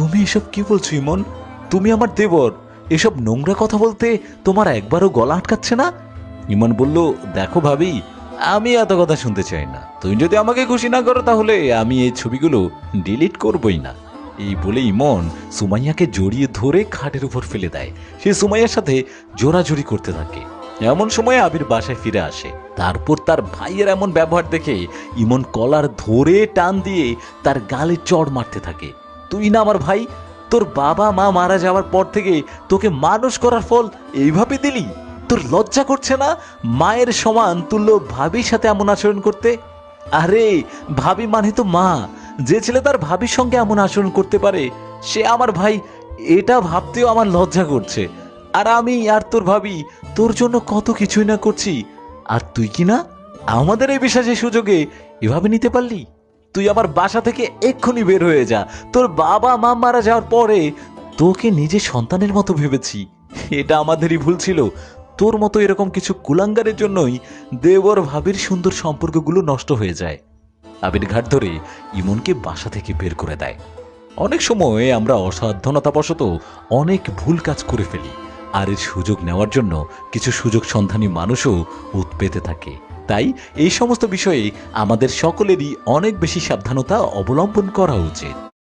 তুমি এসব কি বলছো ইমন? তুমি আমার দেবর, এসব নোংরা কথা বলতে তোমার একবারও গলা আটকাচ্ছে না? ইমন বলল, দেখো ভাবি, আমি এত কথা শুনতে চাই না। তুমি যদি আমাকে খুশি না করো তাহলে আমি এই ছবিগুলো ডিলিট করবই না। এই বলে ইমন সুমাইয়াকে জড়িয়ে ধরে খাটের উপর ফেলে দেয়। সে সুমাইয়ার সাথে জোরাজুরি করতে থাকে। এমন সময় আবির বাসায় ফিরে আসে। তারপর তার ভাইয়ের এমন ব্যবহার দেখে ইমন কলার ধরে টান দিয়ে তার গালে চড় মারতে থাকে। তুই না আমার ভাই, তোর বাবা মা মারা যাওয়ার পর থেকে তোকে মানুষ করার ফল এইভাবে দিলি? তোর লজ্জা করছে না মায়ের সমান তুল্য ভাবির সাথে এমন আচরণ করতে? আরে ভাবি মানে তো মা। যে ছেলে তার ভাবির সঙ্গে এমন আচরণ করতে পারে সে আমার ভাই, এটা ভাবতেও আমার লজ্জা করছে। আর আমি আর তোর ভাবি তোর জন্য কত কিছুই না করছি, আর তুই কি না আমাদের এই বিশ্বাসের সুযোগে এভাবে নিতে পারলি? তুই আমার বাসা থেকে এক্ষুনি বের হয়ে যা। তোর বাবা মা মারা যাওয়ার পরে তোকে নিজের সন্তানের মতো ভেবেছি, এটা আমাদেরই ভুল ছিল। তোর মতো এরকম কিছু কুলাঙ্গারের জন্যই দেবর ভাবির সুন্দর সম্পর্কগুলো নষ্ট হয়ে যায়। আবির ঘাট ধরে ইমনকে বাসা থেকে বের করে দেয়। অনেক সময় আমরা অসাবধানতাবশত অনেক ভুল কাজ করে ফেলি, আর এর সুযোগ নেওয়ার জন্য কিছু সুযোগ সন্ধানী মানুষও উৎপেতে থাকে। তাই এই সমস্ত বিষয়ে আমাদের সকলেরই অনেক বেশি সাবধানতা অবলম্বন করা উচিত।